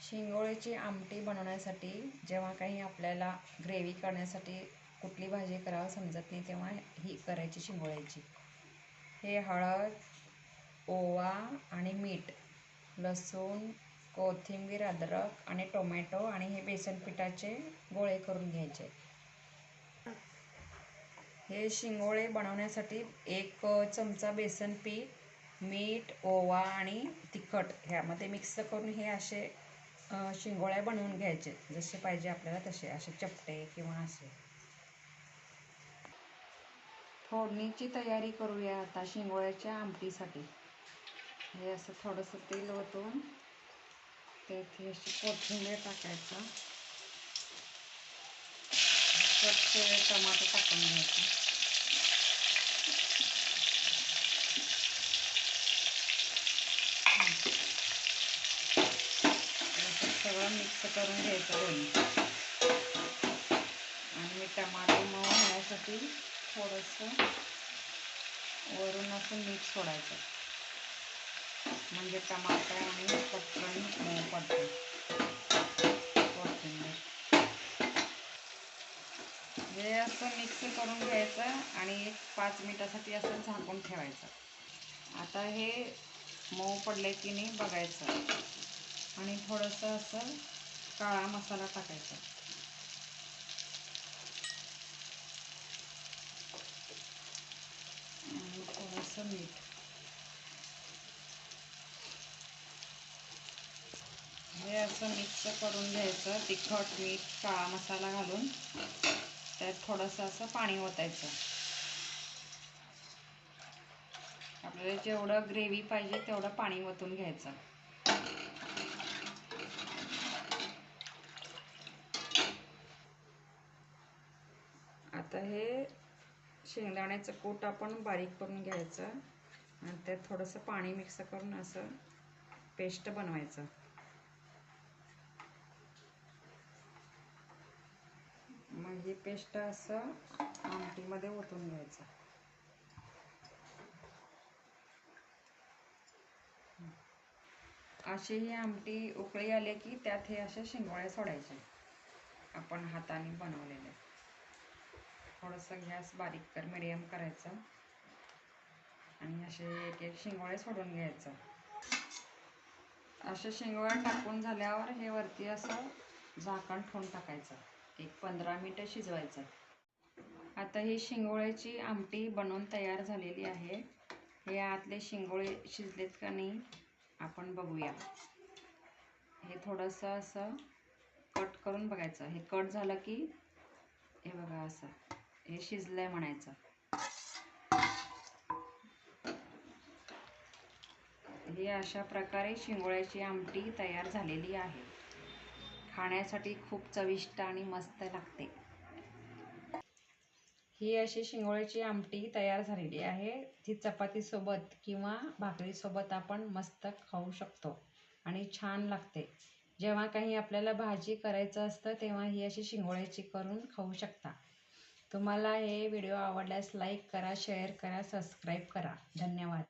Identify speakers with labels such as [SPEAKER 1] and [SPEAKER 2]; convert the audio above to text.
[SPEAKER 1] शिंगोळ्याची आमटी बनवण्यासाठी जेव्हा काही आपल्याला ग्रेव्ही करण्यासाठी कुठली भाजी करावं समजत नाही तेव्हा ही करायची शिंगोळ्याची. हे हळद, ओवा आणि मीठ, लसूण, कोथिंबीर, अद्रक आणि टोमॅटो आणि हे बेसन पिठाचे गोळे करून घ्यायचे. हे शिंगोळे बनवण्यासाठी 1 चमचा बेसन पीठ, मीठ, ओवा आणि तिखट ह्यामध्ये मिक्स करून हे असे शिंगोळ्या बनवून घ्यायचे. जसे पाहिजे आपल्याला तसे, असे चपटे किंवा असे. फोडणीची तयारी करूया आता शिंगोळ्याच्या आमटीसाठी. हे असं थोडंसं तेल ओतून त्यात अशी कोथिंबीर टाकायचं. स्वच्छ टमाटर टाकून घ्यायचं. सगळं मिक्स करून घ्यायचं दोन्ही. आणि टमाटर मऊ होण्यासाठी थोडंसं वरून असं मीठ सोडायचं, म्हणजे टमाटर आणि पटकन मऊ पडतं. कोथिंबीर हे असं मिक्स करून घ्यायचं आणि 5 मिनिटासाठी असं झाकून ठेवायचं. आता हे मऊ पडले की नाही बघायचं आणि थोडंसं असं काळा मसाला टाकायचा आणि थोडंसं मीठ. हे असं मिक्स करून घ्यायचं. तिखट, मीठ, काळा मसाला घालून त्यात थोडंसं असं पाणी ओतायचं. आपल्याला जेवढं ग्रेव्ही पाहिजे तेवढं पाणी ओतून घ्यायचं. आता हे शेंगदाण्याचं कूट आपण बारीक करून घ्यायचं आणि त्यात थोडंसं पाणी मिक्स करून असं पेस्ट बनवायचं. मग ही पेस्ट असं आमटीमध्ये ओतून घ्यायचं. अशी ही आमटी उकळी आली की त्यात हे असे शिंगोळे सोडायचे आपण हाताने बनवलेले. थोडंसं गॅस बारीक कर, मीडियम करायचं आणि असे एक एक शिंगोळे सोडून घ्यायचं. असे शिंगोळे टाकून झाल्यावर हे वरती असं झाकण ठेवून टाकायचं. 15 मिनिटं शिजवायचं. आता ही शिंगोळ्याची आमटी बनवून तयार झालेली आहे. हे आतले शिंगोळे शिजलेत का नाही आपण बघूया. हे थोडंसं असं कट करून बघायचं. हे कट झालं की हे बघा असं हे शिजलंय म्हणायचं. ही अशा प्रकारे शिंगोळ्याची आमटी तयार झालेली आहे. खाण्यासाठी खूप चविष्ट आणि मस्त लागते. ही अशी शिंगोळ्याची आमटी तयार झालेली आहे. ती चपातीसोबत किंवा भाकरीसोबत आपण मस्त खाऊ शकतो आणि छान लागते. जेव्हा काही आपल्याला भाजी करायचं असतं तेव्हा ही अशी शिंगोळ्याची करून खाऊ शकता. तुम्हाला हे व्हिडिओ आवडल्यास लाईक करा, शेअर करा, सबस्क्राईब करा. धन्यवाद.